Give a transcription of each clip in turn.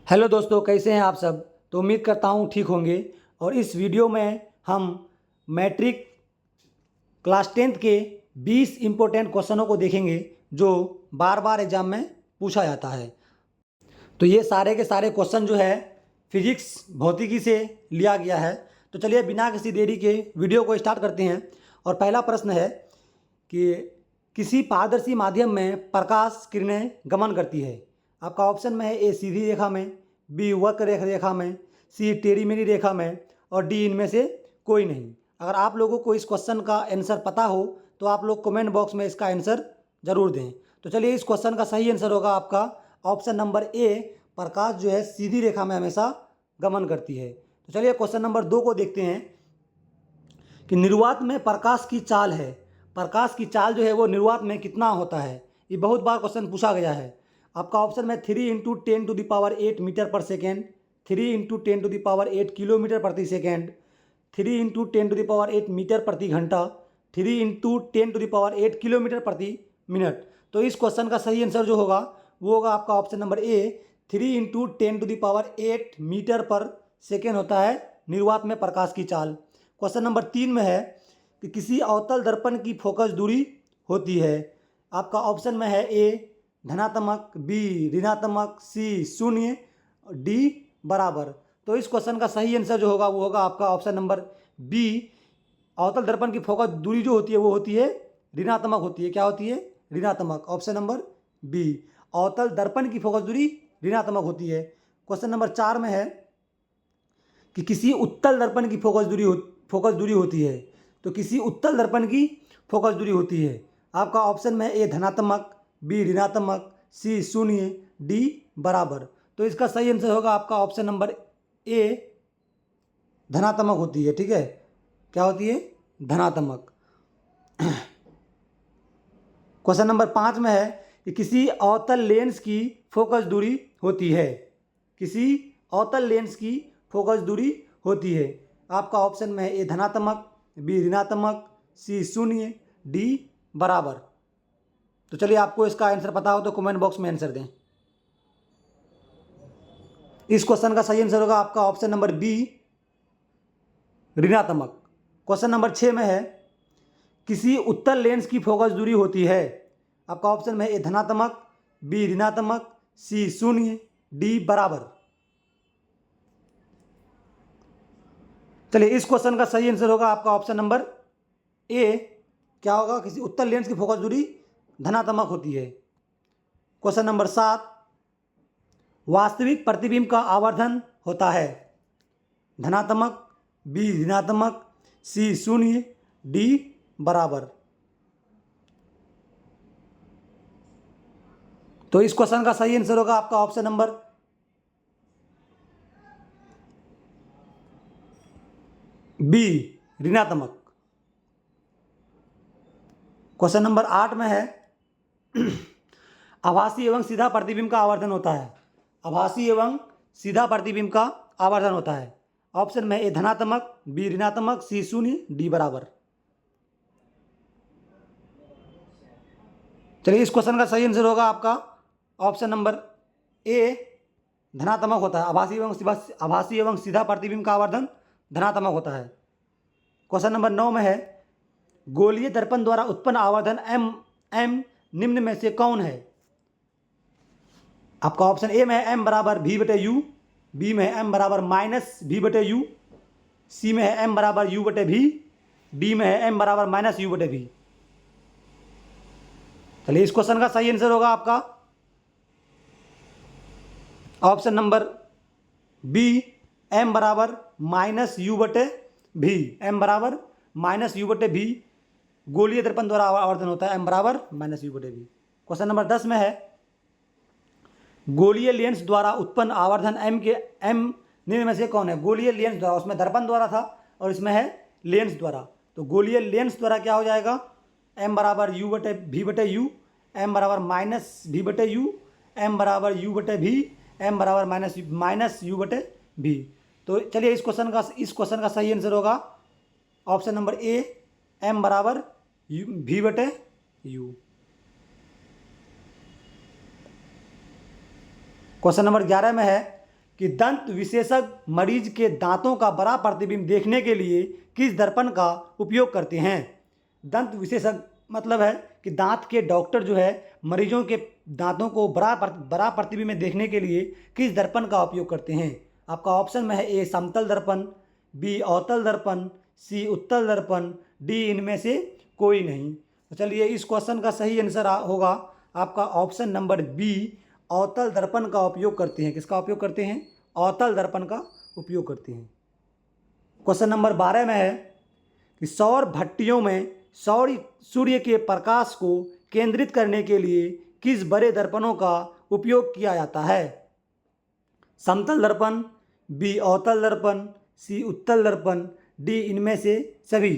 Hello दोस्तों, कैसे हैं आप सब। तो उम्मीद करता हूँ ठीक होंगे। और इस वीडियो में हम मैट्रिक क्लास 10th के 20 इम्पोर्टेंट क्वेश्चनों को देखेंगे जो बार बार एग्जाम में पूछा जाता है। तो ये सारे के सारे क्वेश्चन जो है फिजिक्स भौतिकी से लिया गया है। तो चलिए बिना किसी देरी के वीडियो को स्टार्ट करते हैं। और पहला प्रश्न है कि किसी पारदर्शी माध्यम में प्रकाश किरणें गमन करती है। आपका ऑप्शन में है ए सीधी रेखा में, बी वक्र रेखा में, सी टेढ़ी मेढ़ी रेखा में और डी इनमें से कोई नहीं। अगर आप लोगों को इस क्वेश्चन का आंसर पता हो तो आप लोग कमेंट बॉक्स में इसका आंसर ज़रूर दें। तो चलिए इस क्वेश्चन का सही आंसर होगा आपका ऑप्शन नंबर ए, प्रकाश जो है सीधी रेखा में हमेशा गमन करती है। तो चलिए क्वेश्चन नंबर 2 को देखते हैं कि निर्वात में प्रकाश की चाल है। प्रकाश की चाल जो है वो निर्वात में कितना होता है। ये बहुत बार क्वेश्चन पूछा गया है। आपका ऑप्शन में 3 × 10⁸ मीटर पर सेकेंड, 3 × 10⁸ किलोमीटर प्रति सेकेंड, 3 × 10⁸ मीटर प्रति घंटा, 3 × 10⁸ किलोमीटर प्रति मिनट। तो इस क्वेश्चन का सही आंसर जो होगा वो होगा आपका ऑप्शन नंबर ए, 3 × 10⁸ मीटर पर सेकेंड होता है निर्वात में प्रकाश की चाल। क्वेश्चन नंबर 3 में है कि किसी अवतल दर्पण की फोकस दूरी होती है। आपका ऑप्शन में है ए धनात्मक, बी ऋणात्मक, सी 0, डी बराबर। तो इस क्वेश्चन का सही आंसर जो होगा वो होगा आपका ऑप्शन नंबर बी, अवतल दर्पण की फोकस दूरी जो होती है वो होती है ऋणात्मक होती है। क्या होती है? ऋणात्मक। ऑप्शन नंबर बी, अवतल दर्पण की फोकस दूरी ऋणात्मक होती है। क्वेश्चन नंबर 4 में है कि किसी उत्तल दर्पण की फोकस दूरी होती है। तो किसी उत्तल दर्पण की फोकस दूरी होती है। आपका ऑप्शन में ए धनात्मक, बी ऋणात्मक, सी 0, डी बराबर। तो इसका सही आंसर होगा आपका ऑप्शन नंबर ए, धनात्मक होती है। ठीक है, क्या होती है? धनात्मक। क्वेश्चन नंबर 5 में है कि किसी अवतल लेंस की फोकस दूरी होती है। किसी अवतल लेंस की फोकस दूरी होती है। आपका ऑप्शन में है ए धनात्मक, बी ऋणात्मक, सी 0, डी बराबर। तो चलिए आपको इसका आंसर पता हो तो कमेंट बॉक्स में आंसर दें। इस क्वेश्चन का सही आंसर होगा आपका ऑप्शन नंबर बी, ऋणात्मक। क्वेश्चन नंबर 6 में है किसी उत्तल लेंस की फोकस दूरी होती है। आपका ऑप्शन में ए धनात्मक, बी ऋणात्मक, सी 0, डी बराबर। चलिए इस क्वेश्चन का सही आंसर होगा आपका ऑप्शन नंबर ए, क्या होगा? किसी उत्तल लेंस की फोकस दूरी धनात्मक होती है। क्वेश्चन नंबर 7, वास्तविक प्रतिबिंब का आवर्धन होता है धनात्मक, बी ऋणात्मक, सी 0, डी बराबर। तो इस क्वेश्चन का सही आंसर होगा आपका ऑप्शन नंबर बी, ऋणात्मक। क्वेश्चन नंबर 8 में है आभासी एवं सीधा प्रतिबिंब का आवर्धन होता है। आभासी एवं सीधा प्रतिबिंब का आवर्धन होता है। ऑप्शन में ए धनात्मक, बी ऋणात्मक, सी 0, डी बराबर। चलिए इस क्वेश्चन का सही आंसर होगा आपका ऑप्शन नंबर ए, धनात्मक होता है। आभासी एवं सीधा प्रतिबिंब का आवर्धन धनात्मक होता है। क्वेश्चन नंबर 9 में है गोलीय दर्पण द्वारा उत्पन्न आवर्धन एम निम्न में से कौन है। आपका ऑप्शन ए में है एम बराबर भी बटे यू, बी में है एम बराबर माइनस भी बटे यू, सी में है एम बराबर यू बटे भी, डी में है एम बराबर माइनस यू बटे भी। चलिए इस क्वेश्चन का सही आंसर होगा आपका ऑप्शन नंबर बी, एम बराबर माइनस यू बटे भी। एम बराबर माइनस यू बटे भी गोलीय दर्पण द्वारा आवर्धन होता है, एम बराबर माइनस यू बटे भी। क्वेश्चन नंबर 10 में है गोलीय लेंस द्वारा उत्पन्न आवर्धन एम निम्न में से कौन है। गोलीय लेंस द्वारा, उसमें दर्पण द्वारा था और इसमें है लेंस द्वारा। तो गोलीय लेंस द्वारा क्या हो जाएगा? एम बराबर यू बटे भी बटे यू, एम बराबर माइनस भी बटे यू, एम बराबर यू बटे भी, एम बराबर माइनस यू बटे भी। तो चलिए इस क्वेश्चन का सही आंसर होगा ऑप्शन नंबर ए, एम बराबर भी बटे यू। क्वेश्चन नंबर 11 में है कि दंत विशेषज्ञ मरीज के दांतों का बड़ा प्रतिबिंब देखने के लिए किस दर्पण का उपयोग करते हैं। दंत विशेषज्ञ मतलब है कि दांत के डॉक्टर जो है मरीजों के दांतों को बड़ा प्रतिबिंब में देखने के लिए किस दर्पण का उपयोग करते हैं। आपका ऑप्शन में है ए समतल दर्पण, बी अवतल दर्पण, सी उत्तल दर्पण, डी इनमें से कोई नहीं। तो चलिए इस क्वेश्चन का सही आंसर होगा आपका ऑप्शन नंबर बी, अवतल दर्पण का उपयोग करते हैं। किसका उपयोग करते हैं? अवतल दर्पण का उपयोग करते हैं। क्वेश्चन नंबर 12 में है कि सौर भट्टियों में सूर्य के प्रकाश को केंद्रित करने के लिए किस बड़े दर्पणों का उपयोग किया जाता है। समतल दर्पण, बी अवतल दर्पण, सी उत्तल दर्पण, डी इनमें से सभी।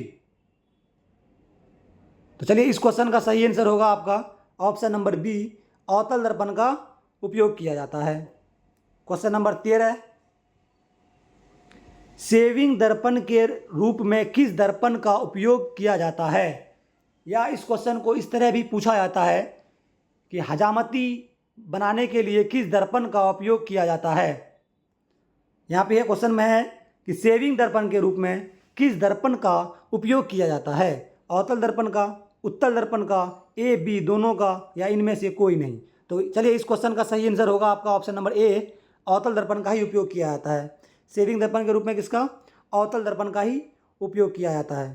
तो चलिए इस क्वेश्चन का सही आंसर होगा आपका ऑप्शन नंबर बी, अवतल दर्पण का उपयोग किया जाता है। क्वेश्चन नंबर 13, सेविंग दर्पण के रूप में किस दर्पण का उपयोग किया जाता है। या इस क्वेश्चन को इस तरह भी पूछा जाता है कि हजामती बनाने के लिए किस दर्पण का उपयोग किया जाता है। यहाँ पे क्वेश्चन में है कि सेविंग दर्पण के रूप में किस दर्पण का उपयोग किया जाता है। अवतल दर्पण का, उत्तल दर्पण का, ए बी दोनों का, या इनमें से कोई नहीं। तो चलिए इस क्वेश्चन का सही आंसर होगा आपका ऑप्शन नंबर ए, अवतल दर्पण का ही उपयोग किया जाता है। सेविंग दर्पण के रूप में किसका? अवतल दर्पण का ही उपयोग किया जाता है।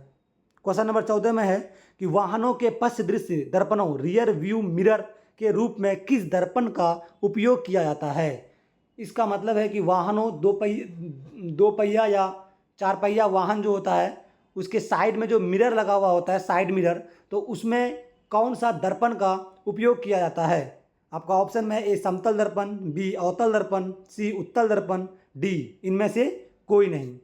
क्वेश्चन नंबर 14 में है कि वाहनों के पश्च दृश्य दर्पणों रियर व्यू मिरर के रूप में किस दर्पण का उपयोग किया जाता है। इसका मतलब है कि वाहनों दो पहिया या 4 पहिया वाहन जो होता है उसके साइड में जो मिरर लगा हुआ होता है, साइड मिरर, तो उसमें कौन सा दर्पण का उपयोग किया जाता है। आपका ऑप्शन में है ए समतल दर्पण, बी अवतल दर्पण, सी उत्तल दर्पण, डी इनमें से कोई नहीं।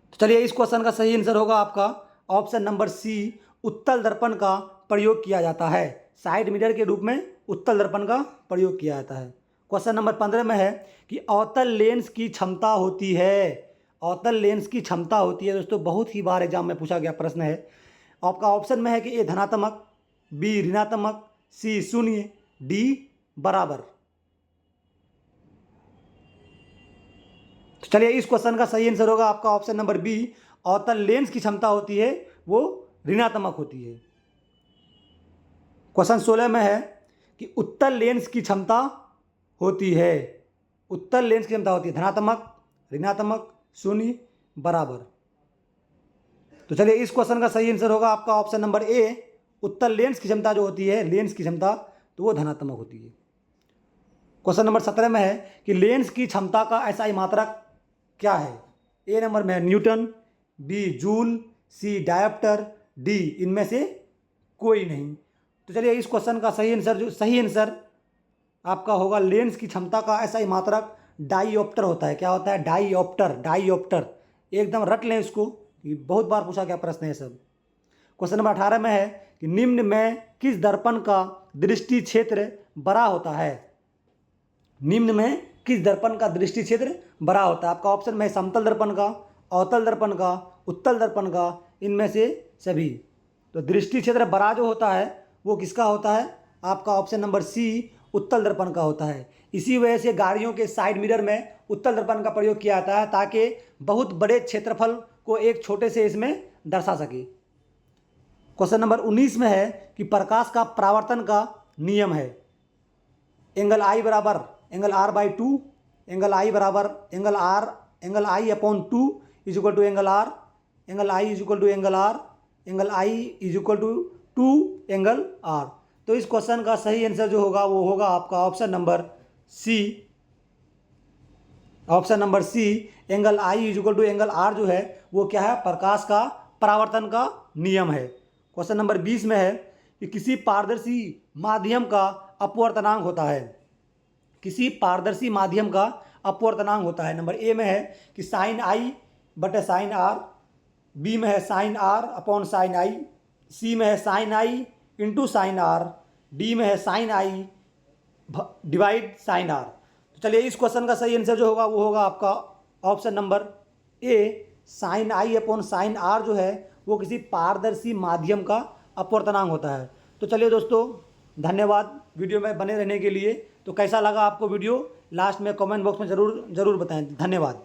तो चलिए इस क्वेश्चन का सही आंसर होगा आपका ऑप्शन नंबर सी, उत्तल दर्पण का प्रयोग किया जाता है। साइड मिरर के रूप में उत्तल दर्पण का प्रयोग किया जाता है। क्वेश्चन नंबर 15 में है कि अवतल लेंस की क्षमता होती है। अवतल लेंस की क्षमता होती है दोस्तों, बहुत ही बार एग्जाम में पूछा गया प्रश्न है। आपका ऑप्शन में है कि ए धनात्मक, बी ऋणात्मक, सी शून्य, डी बराबर। तो चलिए इस क्वेश्चन का सही आंसर होगा आपका ऑप्शन नंबर बी, अवतल लेंस की क्षमता होती है वो ऋणात्मक होती है। क्वेश्चन 16 में है कि उत्तल लेंस की क्षमता होती है। उत्तल लेंस की क्षमता होती है धनात्मक, ऋणात्मक, शून्य, बराबर। तो चलिए इस क्वेश्चन का सही आंसर होगा आपका ऑप्शन नंबर ए, उत्तल लेंस की क्षमता जो होती है, लेंस की क्षमता, तो वो धनात्मक होती है। क्वेश्चन नंबर 17 में है कि लेंस की क्षमता का एसआई मात्रक क्या है। ए नंबर में है न्यूटन, बी जूल, सी डायोप्टर, डी इनमें से कोई नहीं। तो चलिए इस क्वेश्चन का सही आंसर आपका होगा लेंस की क्षमता का एसआई मात्रक डाईऑप्टर होता है। क्या होता है? डाईऑप्टर। एकदम रट लें इसको, ये बहुत बार पूछा गया प्रश्न है सब। क्वेश्चन नंबर 18 में है कि निम्न में किस दर्पण का दृष्टि क्षेत्र बड़ा होता है। निम्न में किस दर्पण का दृष्टि क्षेत्र बड़ा होता है। आपका ऑप्शन में समतल दर्पण का, अवतल दर्पण का, उत्तल दर्पण का, इनमें से सभी। तो दृष्टि क्षेत्र बड़ा जो होता है वो किसका होता है? आपका ऑप्शन नंबर सी, उत्तल दर्पण का होता है। इसी वजह से गाड़ियों के साइड मिरर में उत्तल दर्पण का प्रयोग किया जाता है ताकि बहुत बड़े क्षेत्रफल को एक छोटे से इसमें दर्शा सके। क्वेश्चन नंबर 19 में है कि प्रकाश का परावर्तन का नियम है। एंगल आई बराबर angle r by two, angle i बराबर angle i upon two is equal to angle r, angle i is equal to angle r, angle i is equal to two angle r. तो इस question का सही answer जो होगा वो होगा आपका option number C, option number C, angle i is equal to angle r जो है वो क्या है? प्रकाश का परावर्तन का नियम है। क्वेश्चन नंबर 20 में है कि किसी पारदर्शी माध्यम का अपवर्तनांक होता है। किसी पारदर्शी माध्यम का अपवर्तनांक होता है। नंबर ए में है कि साइन आई बटे साइन आर, बी में है sine r upon sine i, C में है sine i into sine r, D में है sine i divide sine r. तो चलिए इस क्वेश्चन का सही आंसर जो होगा वो होगा आपका option number A, sine i upon sine r जो है वो किसी पारदर्शी माध्यम का अपवर्तनांक होता है। तो चलिए दोस्तों, धन्यवाद वीडियो में बने रहने के लिए। तो कैसा लगा आपको वीडियो लास्ट में कमेंट बॉक्स में ज़रूर बताएं। धन्यवाद।